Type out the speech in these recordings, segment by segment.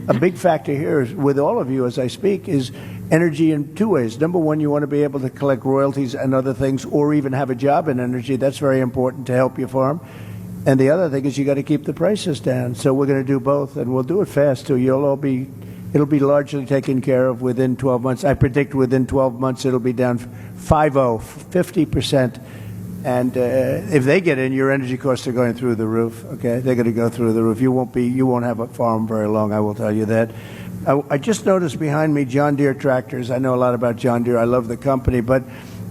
a big factor here is, with all of you as I speak, is energy in two ways. Number one, you want to be able to collect royalties and other things, or even have a job in energy. That's very important to help your farm. And the other thing is you got to keep the prices down. So we're going to do both, and we'll do it fast too. It'll be largely taken care of within 12 months. I predict within 12 months it'll be down 50%. And if they get in, your energy costs are going through the roof. Okay, they're going to go through the roof. You won't have a farm very long, I will tell you that. I just noticed behind me John Deere tractors. I know a lot about John Deere. I love the company, but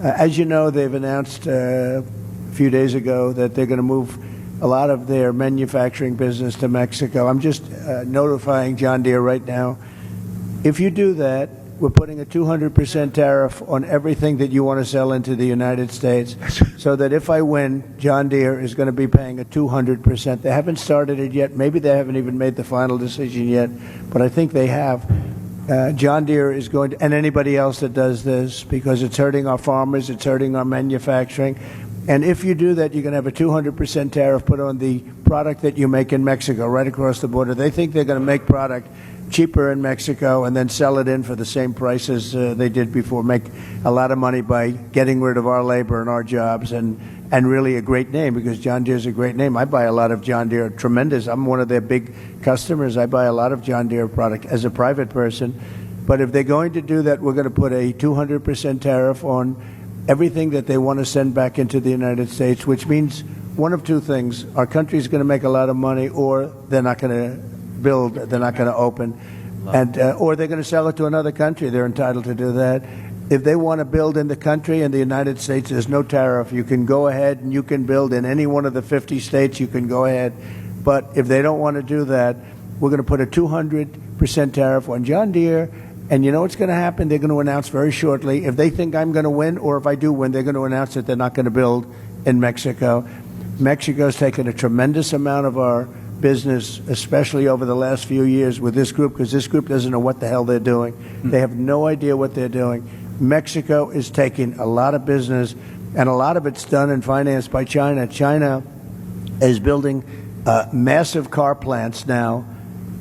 as you know, they've announced a few days ago that they're going to move a lot of their manufacturing business to Mexico. I'm just notifying John Deere right now. If you do that, we're putting a 200% tariff on everything that you want to sell into the United States, so that if I win, John Deere is going to be paying a 200%. They haven't started it yet. Maybe they haven't even made the final decision yet, but I think they have. John Deere is going to, and anybody else that does this, because it's hurting our farmers, it's hurting our manufacturing. And if you do that, you're going to have a 200% tariff put on the product that you make in Mexico, right across the border. They think they're going to make product cheaper in Mexico and then sell it in for the same prices they did before, make a lot of money by getting rid of our labor and our jobs, and really a great name, because John Deere's a great name. I buy a lot of John Deere, tremendous. I'm one of their big customers. I buy a lot of John Deere product as a private person. But if they're going to do that, we're going to put a 200% tariff on everything that they want to send back into the United States, which means one of two things. Our country's going to make a lot of money, or they're not going to build, they're not going to open, and or they're going to sell it to another country. They're entitled to do that. If they want to build in the country, in the United States, there's no tariff. You can go ahead and you can build in any one of the 50 states. You can go ahead. But if they don't want to do that, we're going to put a 200% tariff on John Deere. And you know what's going to happen? They're going to announce very shortly, if they think I'm going to win, or if I do win, they're going to announce that they're not going to build in Mexico. Mexico's taken a tremendous amount of our business, especially over the last few years with this group, because this group doesn't know what the hell they're doing. They have no idea what they're doing. Mexico is taking a lot of business, and a lot of it's done and financed by China. China is building massive car plants now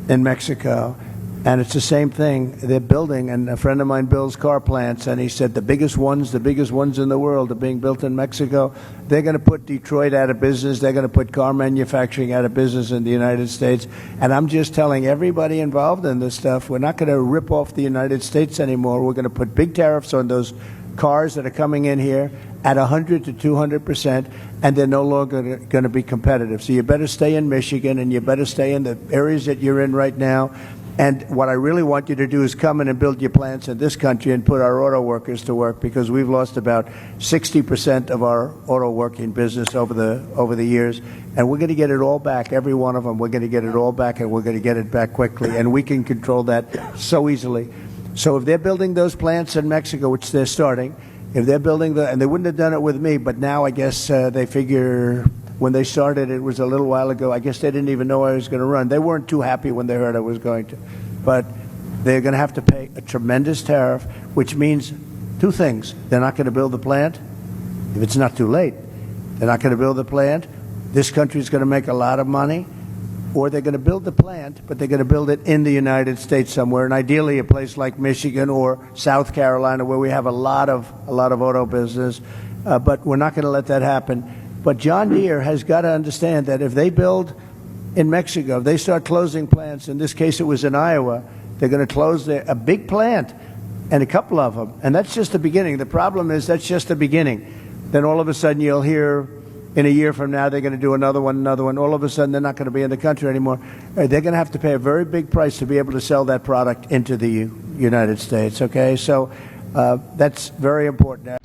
in Mexico. And it's the same thing they're building, and a friend of mine builds car plants, and he said the biggest ones in the world are being built in Mexico. They're going to put Detroit out of business. They're going to put car manufacturing out of business in the United States. And I'm just telling everybody involved in this stuff, we're not going to rip off the United States anymore. We're going to put big tariffs on those cars that are coming in here at 100 to 200%, and they're no longer going to be competitive. So you better stay in Michigan, and you better stay in the areas that you're in right now. And what I really want you to do is come in and build your plants in this country and put our auto workers to work, because we've lost about 60% of our auto working business over the years, and we're going to get it all back, every one of them. We're going to get it all back, and we're going to get it back quickly, and we can control that so easily. So if they're building those plants in Mexico, which they're starting, if they're building and they wouldn't have done it with me, but now I guess they figure. When they started, it was a little while ago. I guess they didn't even know I was going to run. They weren't too happy when they heard I was going to. But they're going to have to pay a tremendous tariff, which means two things. They're not going to build the plant if it's not too late. They're not going to build the plant. This country is going to make a lot of money. Or they're going to build the plant, but they're going to build it in the United States somewhere, and ideally a place like Michigan or South Carolina, where we have a lot of auto business. But we're not going to let that happen. But John Deere has got to understand that if they build in Mexico, if they start closing plants, in this case it was in Iowa, they're going to close a big plant and a couple of them. And that's just the beginning. The problem is that's just the beginning. Then all of a sudden you'll hear in a year from now they're going to do another one. All of a sudden they're not going to be in the country anymore. They're going to have to pay a very big price to be able to sell that product into the United States. Okay, so that's very important.